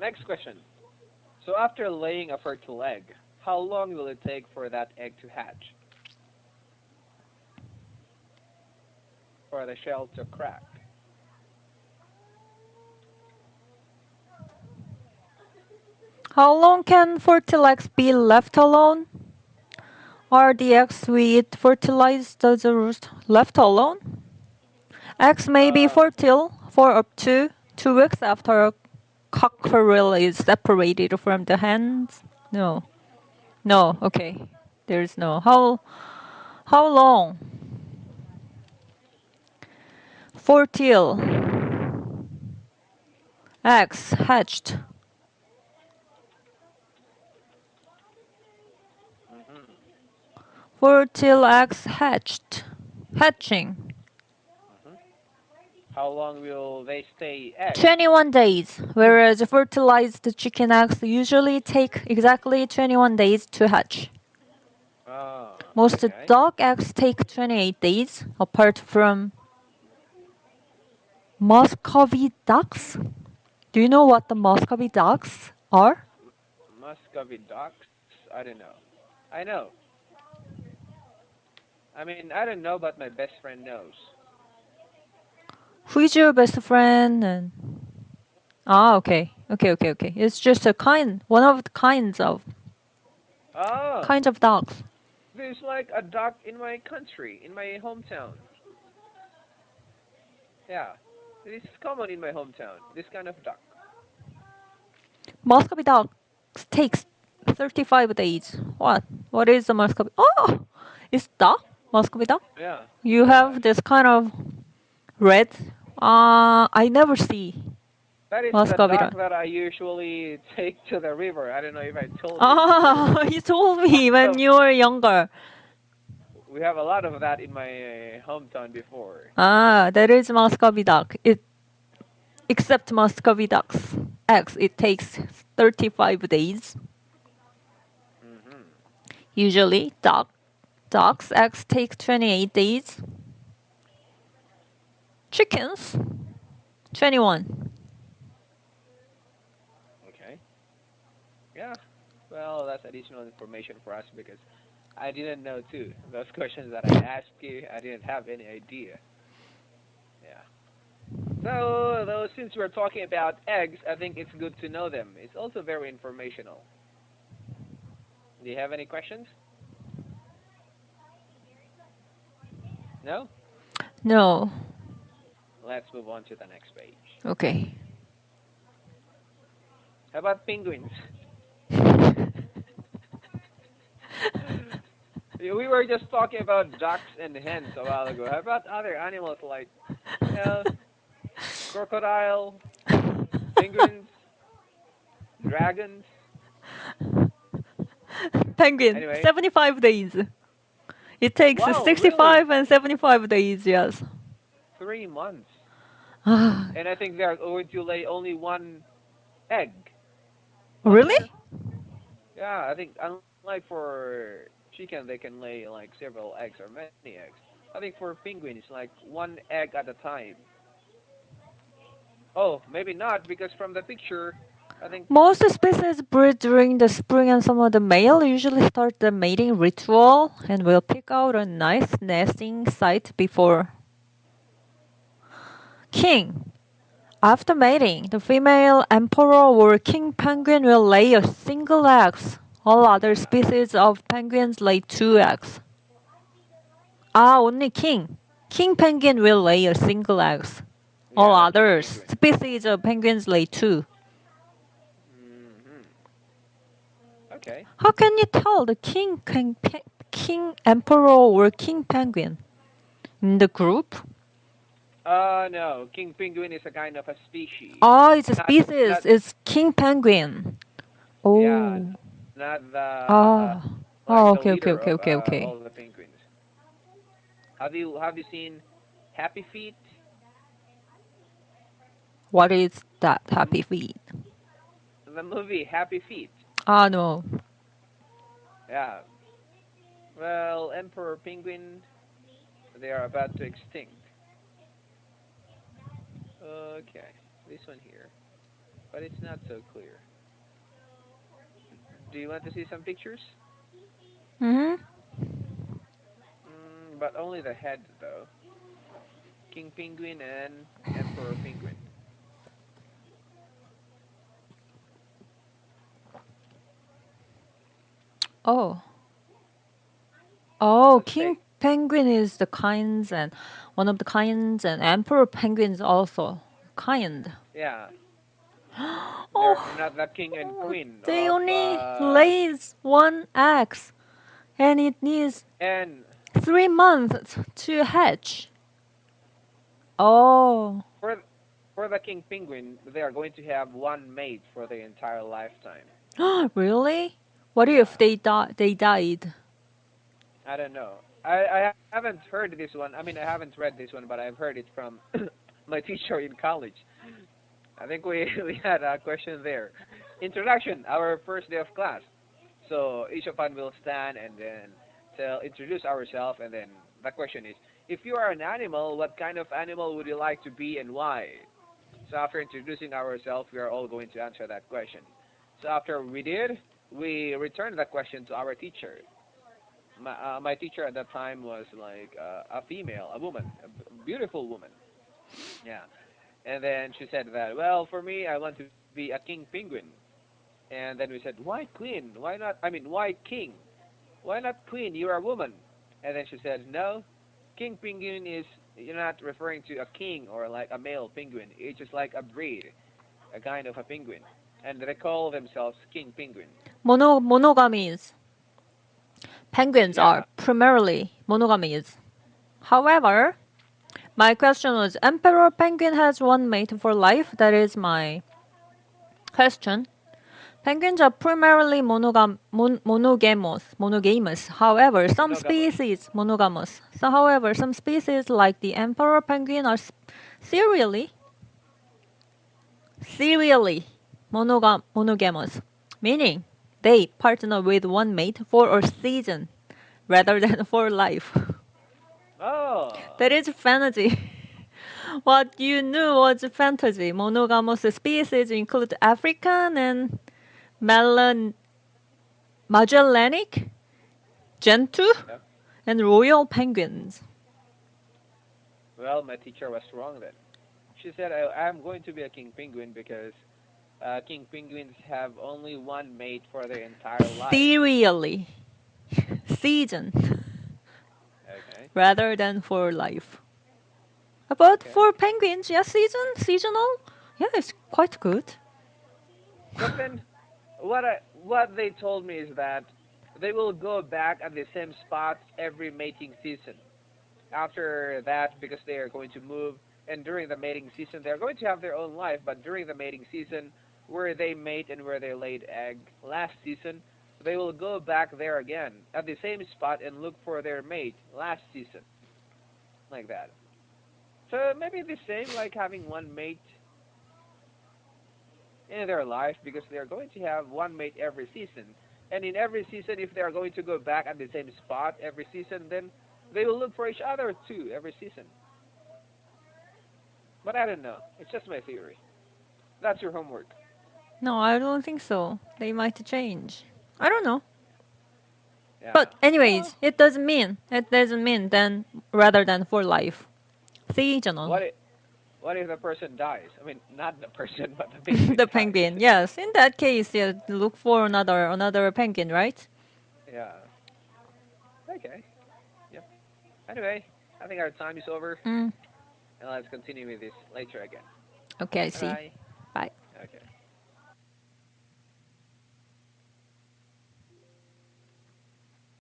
Next question. So after laying a fertile egg, how long will it take for that egg to hatch? For the shell to crack? How long can fertile eggs be left alone? Are the eggs we eat fertilized as the roost left alone? Eggs may be Uh, fertile for up to 2 weeks after a cockerel is separated from the hens. No. No, okay. There's no. How long? Fertile eggs hatched. mhm, Fertile eggs hatched. Hatching. mhm. How long will they stay eggs? 21 days, whereas fertilized chicken eggs usually take exactly 21 days to hatch. Ah, Most okay. duck eggs take 28 days, apart from Muscovy ducks. Do you know what the Muscovy ducks are? Muscovy ducks? I don't know. I know. I mean, I don't know, but my best friend knows. Who is your best friend? And okay. It's just a kind, one of the Oh, kinds of dogs. there's like a duck in my country, in my hometown. Yeah, this is common in my hometown. This kind of duck. Muscovy ducks takes 35 days. What? What is a Muscovy? Oh, it's duck. Muscovy duck. Yeah, You yeah. have this kind of red. I never see That is the Muscovy duck duck. that I usually take to the river. I don't know if I told you before. Ah, you told me when So you were younger. we have a lot of that in my hometown before. Ah, that is Muscovy duck. It except Muscovy ducks eggs. It takes 35 days. Hmm. Usually, ducks eggs take 28 days. Chickens 21. Okay. Yeah. Well, that's additional information for us because I didn't know too. Those questions that I asked you, I didn't have any idea. Yeah. So, though, since we're talking about eggs, I think it's good to know them. It's also very informational. Do you have any questions? No? No. Let's move on to the next page. Okay. How about penguins? We were just talking about ducks and hens a while ago. How about other animals like, you know, crocodile, penguins, dragons? Penguin Anyway, 75 days. It takes wow, really? 65 and 75 days, yes. 3 months. Ah, And I think they are going to lay only one egg, wasn't really? it? Yeah, I think unlike for chicken, they can lay like several eggs or many eggs. I think for penguins, like one egg at a time. Oh, maybe not because from the picture, I think. Most species breed during the spring and summer. The male usually start the mating ritual and will pick out a nice nesting site before king. After mating, the female emperor or king penguin will lay a single egg. All other Yeah, species of penguins lay two eggs. Ah, only king. King penguin will lay a single egg. All yeah, the king other penguin. species of penguins lay two. Hmm. Okay. How can you tell the king emperor or king penguin in the group? No, king penguin is a kind of a species. Oh, it's a Not, species. not, It's king penguin. yeah, Oh, not the ah, oh, like the okay, okay, leader okay, of okay, okay. all the penguins. Have you seen Happy Feet? What is that The happy feet? the movie Happy Feet. Ah, no. Yeah. Well, emperor penguin, they are about to extinct. Okay, this one here. but it's not so clear. Do you want to see some pictures? Mm-hmm. But only the head though. King penguin and emperor penguin. Oh. Oh, Let's king take. penguin is the kinds and one of the kinds, and emperor penguin is also kind. Yeah, they're Oh, not the king and queen they of only lays one egg, and it needs and 3 months to hatch. Oh, for for the king penguin, they are going to have one mate for their entire lifetime. really? What if Yeah, they died? I don't know. I haven't heard this one. I mean, I haven't read this one, but I've heard it from my teacher in college. I think we we had a question there. Introduction, our first day of class. So each of us will stand and then tell introduce ourselves, and then the question is, if you are an animal, what kind of animal would you like to be and why? So after introducing ourselves, we are all going to answer that question. So after we did, we returned the question to our teacher. My teacher at that time was like a female, a woman, beautiful woman. Yeah. And then she said that, well, for me, I want to be a king penguin. And then we said, why queen? Why not? I mean, why king? Why not queen? You're a woman. And then she said, no, king penguin is, you're not referring to a king or like a male penguin. It's just like a breed, a kind of a penguin. And they call themselves king penguin. Monogamies. Penguins are Yeah, primarily monogamies. However, my question was emperor penguin has one mate for life. That is my question. Penguins are primarily monogamous. However, some monogamous. species monogamous. So, however, some species like the emperor penguin are serially monogamous, meaning they partner with one mate for a season rather than for life. Oh, That is fantasy. What you knew was fantasy. Monogamous species include African and Melan- Magellanic, Gentoo, yeah. and royal penguins. Well, my teacher was wrong then. She said I'm going to be a king penguin because king penguins have only one mate for their entire life. Serially, season Okay, rather than for life. But okay. for penguins, yeah, seasonal, yeah, it's quite good. But then what they told me is that they will go back at the same spots every mating season. After that, because they are going to move, and during the mating season, they're going to have their own life. But during the mating season, where they mate and where they laid egg last season, they will go back there again at the same spot and look for their mate last season, like that. So maybe the same, like having one mate in their life because they are going to have one mate every season. And in every season, if they are going to go back at the same spot every season, then they will look for each other too every season. But I don't know. It's just my theory. That's your homework. No, I don't think so. They might change. I don't know. Yeah. But Well, anyways, it doesn't mean then rather than for life. Seasonal. what if what if the person dies? I mean, not the person, but the penguin The dies. penguin. Yes, in that case, yeah, look for another penguin, right? Yeah. Okay. Yep. Anyway, I think our time is over, Mm. and let's continue with this later again. Okay, I Bye see. bye. Bye. Okay.